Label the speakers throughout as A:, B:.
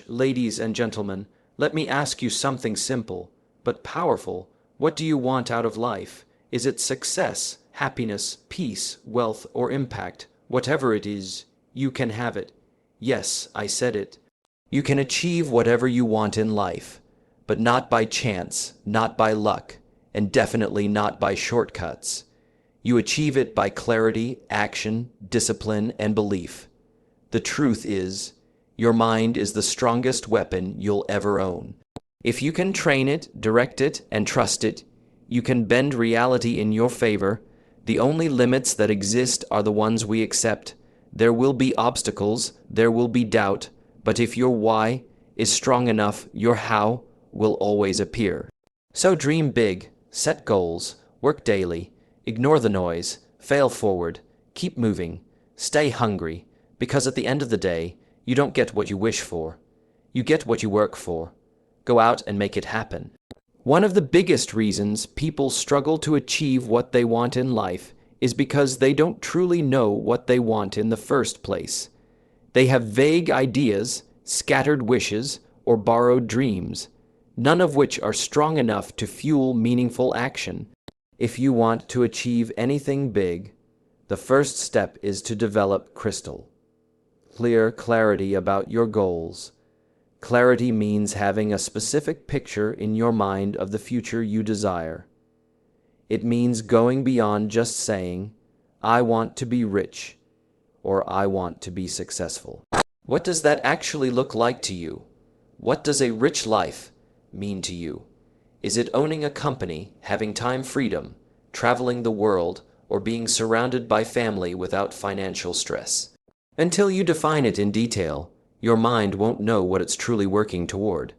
A: ladies and gentlemen, let me ask you something simple, but powerful. What do you want out of life? Is it success, happiness, peace, wealth, or impact? Whatever it is, you can have it. Yes, I said it. You can achieve whatever you want in life, but not by chance, not by luck, and definitely not by shortcuts. You achieve it by clarity, action, discipline, and belief. The truth is, your mind is the strongest weapon you'll ever own. If you can train it, direct it, and trust it, you can bend reality in your favor. The only limits that exist are the ones we accept. There will be obstacles, there will be doubt, but if your why is strong enough, your how will always appear. So dream big, set goals, work daily, ignore the noise, fail forward, keep moving, stay hungry, because at the end of the day, you don't get what you wish for. You get what you work for. Go out and make it happen. One of the biggest reasons people struggle to achieve what they want in life is because they don't truly know what they want in the first place. They have vague ideas, scattered wishes, or borrowed dreams, none of which are strong enough to fuel meaningful action. If you want to achieve anything big, the first step is to develop clear clarity about your goals. Clarity means having a specific picture in your mind of the future you desire. It means going beyond just saying, "I want to be rich," or "I want to be successful." What does that actually look like to you? What does a rich life mean to you? Is it owning a company, having time freedom, traveling the world, or being surrounded by family without financial stress? Until you define it in detail, your mind won't know what it's truly working toward.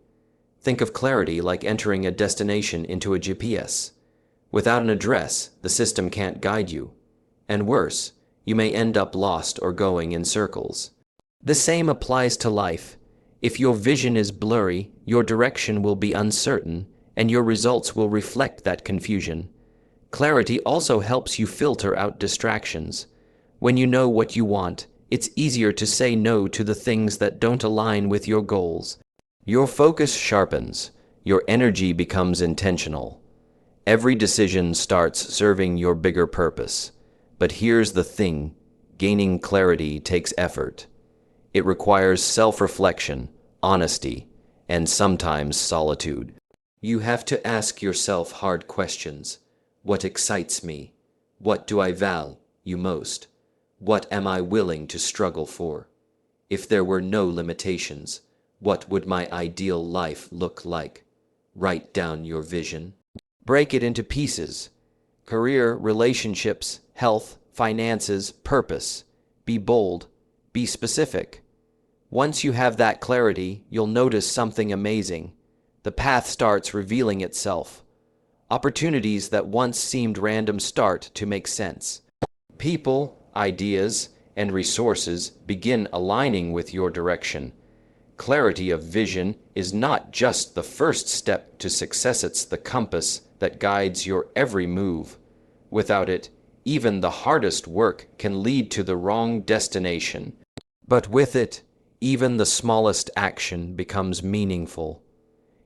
A: Think of clarity like entering a destination into a GPS. Without an address, the system can't guide you. And worse, you may end up lost or going in circles. The same applies to life. If your vision is blurry, your direction will be uncertain, and your results will reflect that confusion. Clarity also helps you filter out distractions. When you know what you want, it's easier to say no to the things that don't align with your goals. Your focus sharpens, your energy becomes intentional. Every decision starts serving your bigger purpose. But here's the thing, gaining clarity takes effort. It requires self-reflection, honesty, and sometimes solitude. You have to ask yourself hard questions. What excites me? What do I value most? What am I willing to struggle for? If there were no limitations, what would my ideal life look like? Write down your vision. Break it into pieces. Career, relationships, health, finances, purpose. Be bold. Be specific. Once you have that clarity, you'll notice something amazing. The path starts revealing itself. Opportunities that once seemed random start to make sense. People, ideas, and resources begin aligning with your direction. Clarity of vision is not just the first step to success, it's the compass that guides your every move. Without it, even the hardest work can lead to the wrong destination. But with it, even the smallest action becomes meaningful.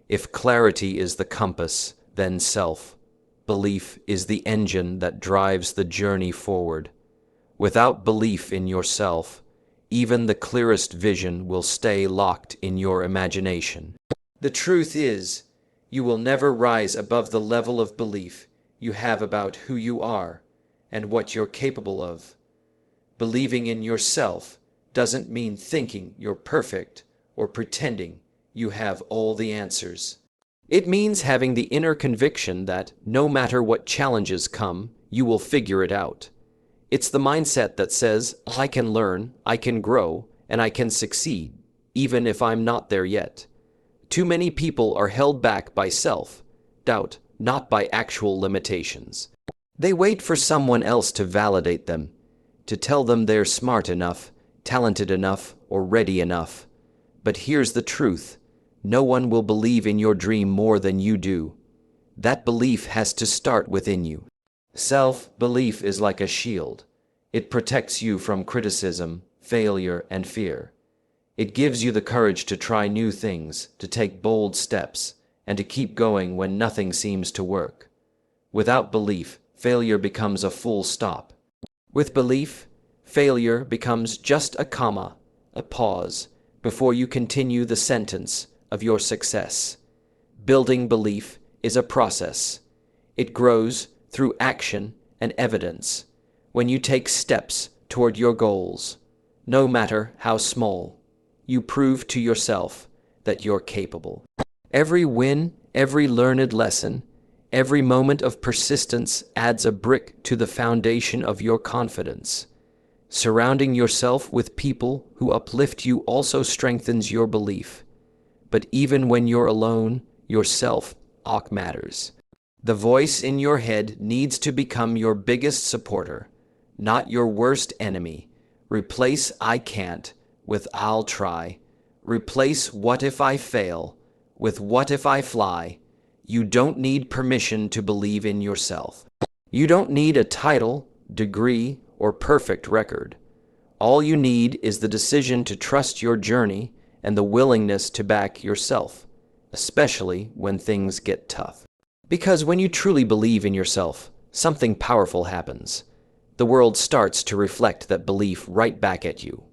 A: If clarity is the compass, then self-belief is the engine that drives the journey forward. Without belief in yourself, even the clearest vision will stay locked in your imagination. The truth is, you will never rise above the level of belief you have about who you are and what you're capable of. Believing in yourself doesn't mean thinking you're perfect or pretending you have all the answers. It means having the inner conviction that no matter what challenges come, you will figure it out. It's the mindset that says, I can learn, I can grow, and I can succeed, even if I'm not there yet. Too many people are held back by self-doubt, not by actual limitations. They wait for someone else to validate them, to tell them they're smart enough, talented enough, or ready enough. But here's the truth. No one will believe in your dream more than you do. That belief has to start within you. Self-belief is like a shield. It protects you from criticism, failure, and fear. It gives you the courage to try new things, to take bold steps, and to keep going when nothing seems to work. Without belief, failure becomes a full stop. With belief, failure becomes just a comma, a pause, before you continue the sentence of your success. Building belief is a process. It grows through action and evidence. When you take steps toward your goals, no matter how small, you prove to yourself that you're capable. Every win, every learned lesson, every moment of persistence adds a brick to the foundation of your confidence. Surrounding yourself with people who uplift you also strengthens your belief. But even when you're alone, your self-talk matters. The voice in your head needs to become your biggest supporter, not your worst enemy. Replace "I can't" with "I'll try." Replace "what if I fail" with "what if I fly." You don't need permission to believe in yourself. You don't need a title, degree, or perfect record. All you need is the decision to trust your journey and the willingness to back yourself, especially when things get tough. Because when you truly believe in yourself, something powerful happens. The world starts to reflect that belief right back at you.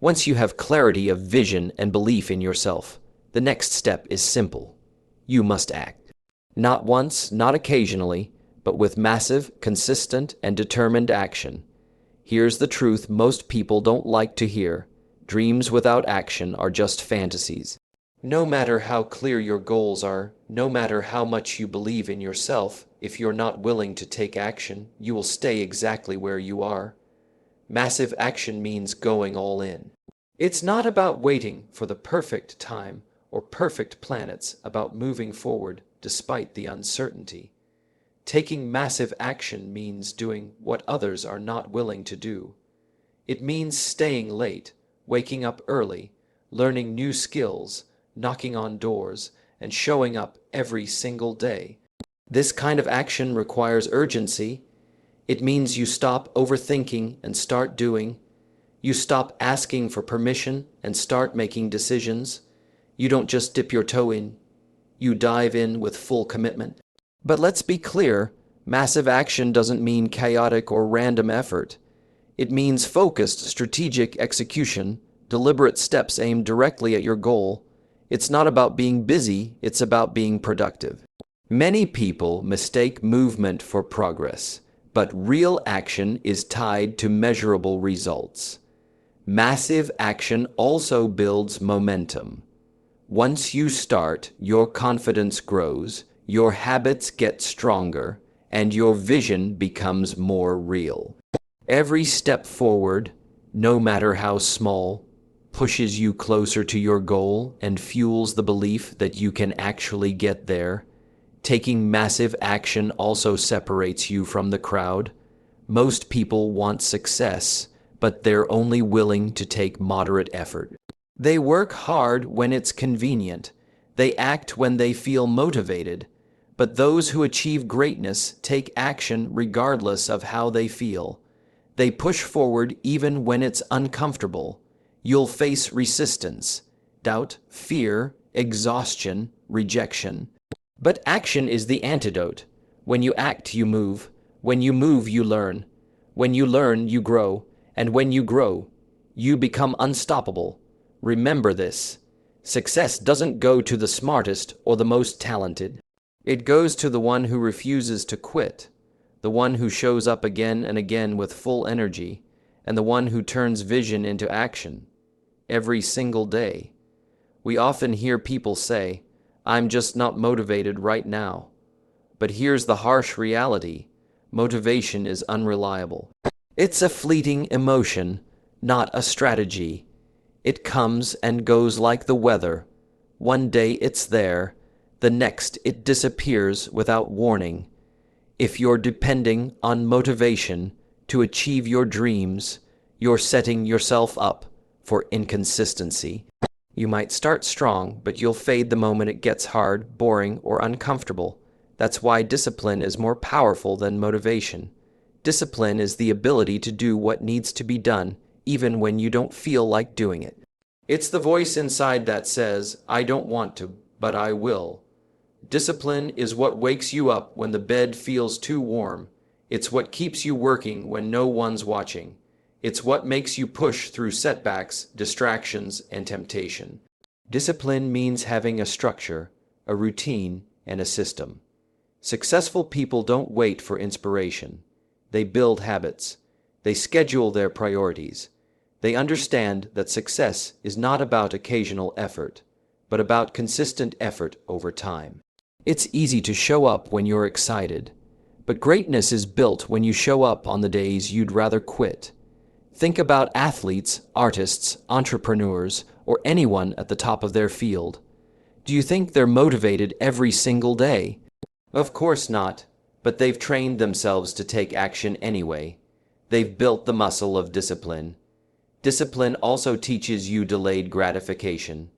A: Once you have clarity of vision and belief in yourself, the next step is simple. You must act. Not once, not occasionally, but with massive, consistent, and determined action. Here's the truth most people don't like to hear. Dreams without action are just fantasies. No matter how clear your goals are, no matter how much you believe in yourself, if you're not willing to take action, you will stay exactly where you are. Massive action means going all in. It's not about waiting for the perfect time or perfect plan. It's about moving forward despite the uncertainty. Taking massive action means doing what others are not willing to do. It means staying late, waking up early, learning new skills, knocking on doors, and showing up every single day. This kind of action requires urgency. It means you stop overthinking and start doing. You stop asking for permission and start making decisions. You don't just dip your toe in. You dive in with full commitment. But let's be clear, massive action doesn't mean chaotic or random effort. It means focused, strategic execution, deliberate steps aimed directly at your goal. It's not about being busy, it's about being productive. Many people mistake movement for progress, but real action is tied to measurable results. Massive action also builds momentum. Once you start, your confidence grows, your habits get stronger, and your vision becomes more real. Every step forward, no matter how small, pushes you closer to your goal and fuels the belief that you can actually get there. Taking massive action also separates you from the crowd. Most people want success, but they're only willing to take moderate effort. They work hard when it's convenient. They act when they feel motivated. But those who achieve greatness take action regardless of how they feel. They push forward even when it's uncomfortable. You'll face resistance, doubt, fear, exhaustion, rejection. But action is the antidote. When you act, you move. When you move, you learn. When you learn, you grow. And when you grow, you become unstoppable. Remember this. Success doesn't go to the smartest or the most talented. It goes to the one who refuses to quit, the one who shows up again and again with full energy, and the one who turns vision into action every single day. We often hear people say, "I'm just not motivated right now." But here's the harsh reality. Motivation is unreliable. It's a fleeting emotion, not a strategy. It comes and goes like the weather. One day it's there, the next it disappears without warning. If you're depending on motivation to achieve your dreams, you're setting yourself up for inconsistency. You might start strong, but you'll fade the moment it gets hard, boring, or uncomfortable. That's why discipline is more powerful than motivation. Discipline is the ability to do what needs to be done, even when you don't feel like doing it. It's the voice inside that says, I don't want to, but I will. Discipline is what wakes you up when the bed feels too warm. It's what keeps you working when no one's watching. It's what makes you push through setbacks, distractions, and temptation. Discipline means having a structure, a routine, and a system. Successful people don't wait for inspiration. They build habits. They schedule their priorities. They understand that success is not about occasional effort, but about consistent effort over time. It's easy to show up when you're excited, but greatness is built when you show up on the days you'd rather quit. Think about athletes, artists, entrepreneurs, or anyone at the top of their field. Do you think they're motivated every single day? Of course not, but they've trained themselves to take action anyway. They've built the muscle of discipline. Discipline also teaches you delayed gratification,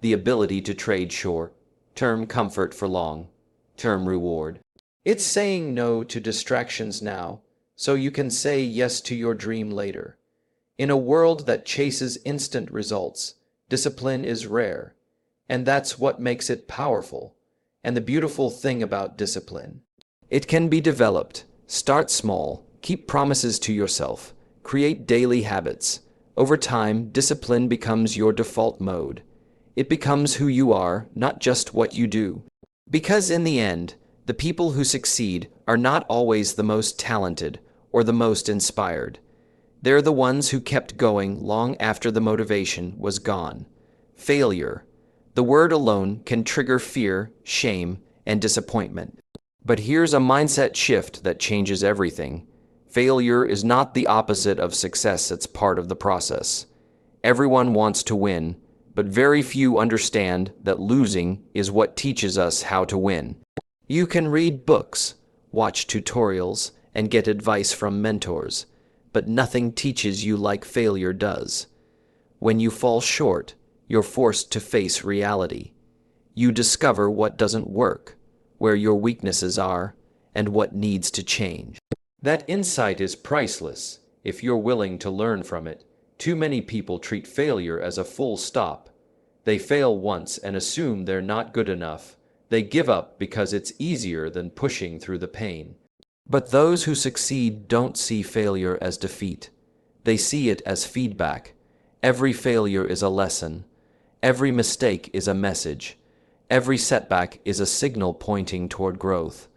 A: the ability to trade short-term comfort for long-term reward. It's saying no to distractions now, so you can say yes to your dream later. In a world that chases instant results, discipline is rare, and that's what makes it powerful. And the beautiful thing about discipline, it can be developed. Start small, keep promises to yourself, create daily habits. Over time, discipline becomes your default mode. It becomes who you are, not just what you do. Because in the end, the people who succeed are not always the most talented or the most inspired. They're the ones who kept going long after the motivation was gone. Failure. The word alone can trigger fear, shame, and disappointment. But here's a mindset shift that changes everything. Failure is not the opposite of success, it's part of the process. Everyone wants to win, but very few understand that losing is what teaches us how to win. You can read books, watch tutorials, and get advice from mentors, but nothing teaches you like failure does. When you fall short, you're forced to face reality. You discover what doesn't work, where your weaknesses are, and what needs to change. That insight is priceless if you're willing to learn from it. Too many people treat failure as a full stop. They fail once and assume they're not good enough. They give up because it's easier than pushing through the pain. But those who succeed don't see failure as defeat. They see it as feedback. Every failure is a lesson. Every mistake is a message. Every setback is a signal pointing toward growth.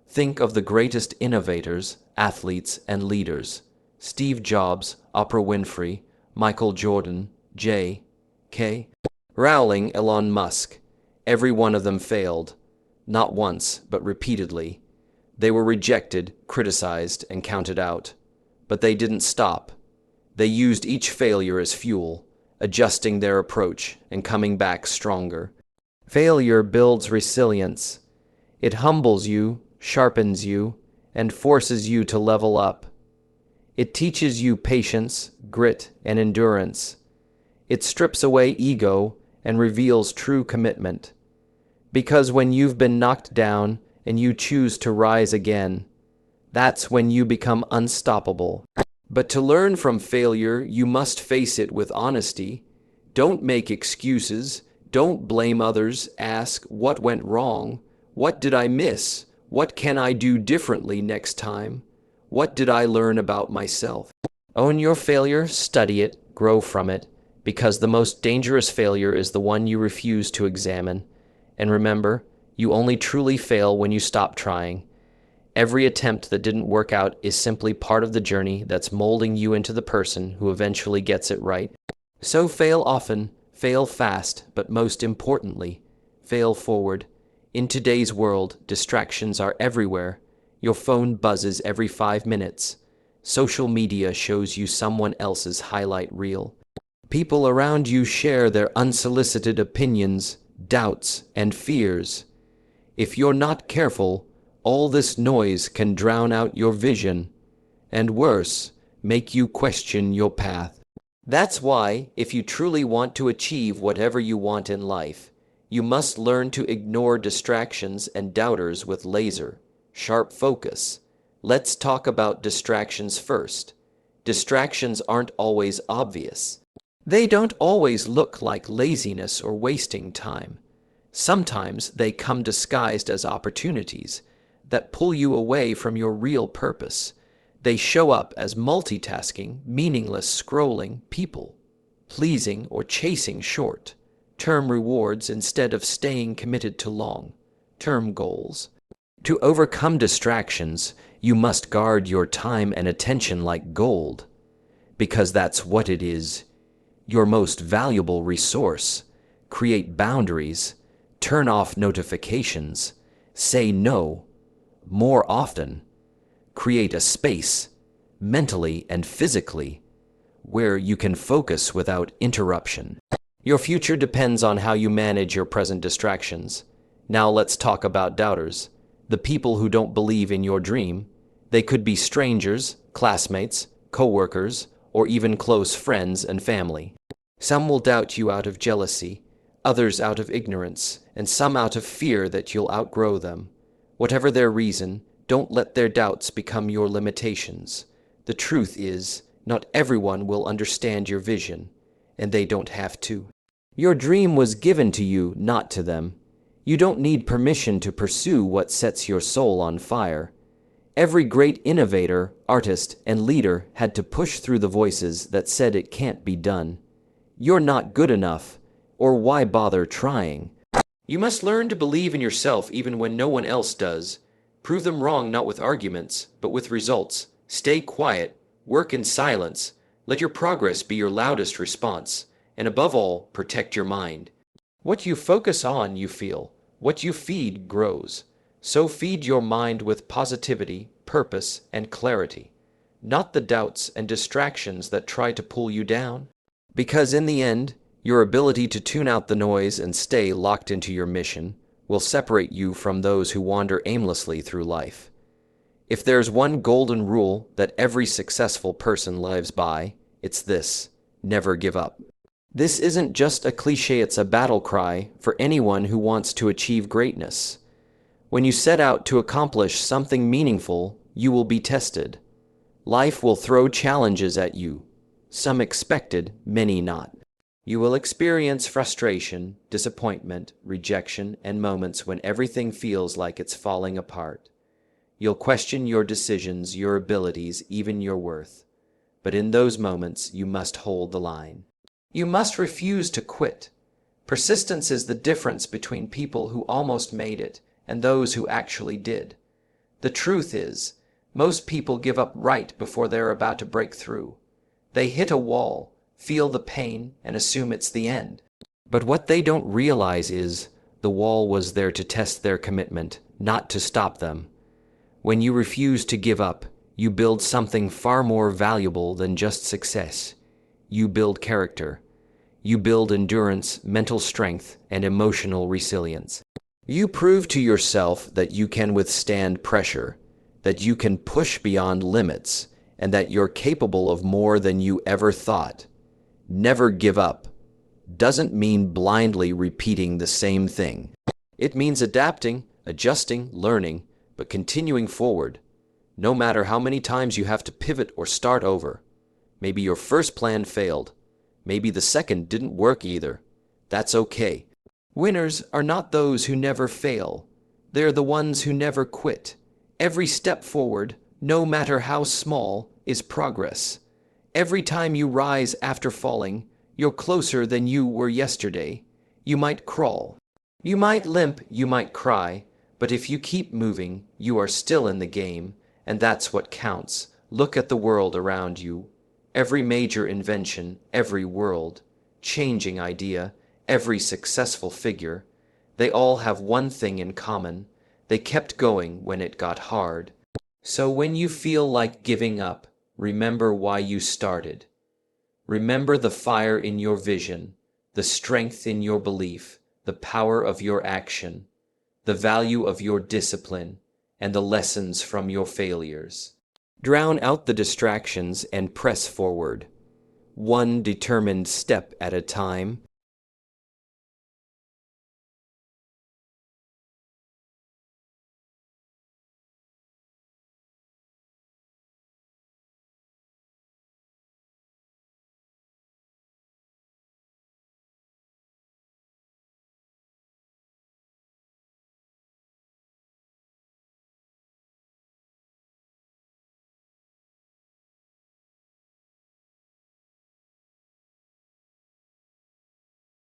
A: Think of the greatest innovators, athletes, and leaders. Steve Jobs, Oprah Winfrey, Michael Jordan, J.K. Rowling, Elon Musk. Every one of them failed. Not once, but repeatedly. They were rejected, criticized, and counted out. But they didn't stop. They used each failure as fuel, adjusting their approach and coming back stronger. Failure builds resilience. It humbles you, sharpens you, and forces you to level up. It teaches you patience, grit, and endurance. It strips away ego and reveals true commitment. Because when you've been knocked down and you choose to rise again, that's when you become unstoppable. But to learn from failure, you must face it with honesty. Don't make excuses. Don't blame others. Ask, what went wrong? What did I miss? What can I do differently next time? What did I learn about myself? Own your failure, study it, grow from it, because the most dangerous failure is the one you refuse to examine. And remember, you only truly fail when you stop trying. Every attempt that didn't work out is simply part of the journey that's molding you into the person who eventually gets it right. So fail often, fail fast, but most importantly, fail forward. In today's world, distractions are everywhere. Your phone buzzes every 5 minutes. Social media shows you someone else's highlight reel. People around you share their unsolicited opinions, doubts, and fears. If you're not careful, all this noise can drown out your vision, and worse, make you question your path. That's why, if you truly want to achieve whatever you want in life, you must learn to ignore distractions and doubters with laser-sharp focus. Let's talk about distractions first. Distractions aren't always obvious. They don't always look like laziness or wasting time. Sometimes they come disguised as opportunities that pull you away from your real purpose. They show up as multitasking, meaningless scrolling people, pleasing or chasing short-term rewards instead of staying committed to long-term goals. To overcome distractions, you must guard your time and attention like gold, because that's what it is, your most valuable resource. Create boundaries, turn off notifications, say no more often, create a space, mentally and physically, where you can focus without interruption. Your future depends on how you manage your present distractions. Now let's talk about doubters, the people who don't believe in your dream. They could be strangers, classmates, coworkers, or even close friends and family. Some will doubt you out of jealousy, others out of ignorance, and some out of fear that you'll outgrow them. Whatever their reason, don't let their doubts become your limitations. The truth is, not everyone will understand your vision, and they don't have to. Your dream was given to you, not to them. You don't need permission to pursue what sets your soul on fire. Every great innovator, artist, and leader had to push through the voices that said it can't be done. You're not good enough, or why bother trying? You must learn to believe in yourself even when no one else does. Prove them wrong not with arguments, but with results. Stay quiet, work in silence, let your progress be your loudest response, and above all, protect your mind. What you focus on, you feel. What you feed grows. So feed your mind with positivity, purpose, and clarity, not the doubts and distractions that try to pull you down. Because in the end, your ability to tune out the noise and stay locked into your mission will separate you from those who wander aimlessly through life. If there's one golden rule that every successful person lives by, it's this: never give up. This isn't just a cliche, it's a battle cry for anyone who wants to achieve greatness. When you set out to accomplish something meaningful, you will be tested. Life will throw challenges at you, some expected, many not. You will experience frustration, disappointment, rejection, and moments when everything feels like it's falling apart. You'll question your decisions, your abilities, even your worth. But in those moments, you must hold the line. You must refuse to quit. Persistence is the difference between people who almost made it and those who actually did. The truth is, most people give up right before they're about to break through. They hit a wall, feel the pain, and assume it's the end. But what they don't realize is the wall was there to test their commitment, not to stop them. When you refuse to give up, you build something far more valuable than just success. You build character. You build endurance, mental strength, and emotional resilience. You prove to yourself that you can withstand pressure, that you can push beyond limits, and that you're capable of more than you ever thought. Never give up doesn't mean blindly repeating the same thing. It means adapting, adjusting, learning, but continuing forward, no matter how many times you have to pivot or start over. Maybe your first plan failed. Maybe the second didn't work either. That's okay. Winners are not those who never fail. They're the ones who never quit. Every step forward, no matter how small, is progress. Every time you rise after falling, you're closer than you were yesterday. You might crawl. You might limp, you might cry, but if you keep moving, you are still in the game, and that's what counts. Look at the world around you. Every major invention, every world-changing idea, every successful figure, they all have one thing in common. They kept going when it got hard. So when you feel like giving up, remember why you started. Remember the fire in your vision, the strength in your belief, the power of your action, the value of your discipline, and the lessons from your failures. Drown out the distractions and press forward, one determined step at a time,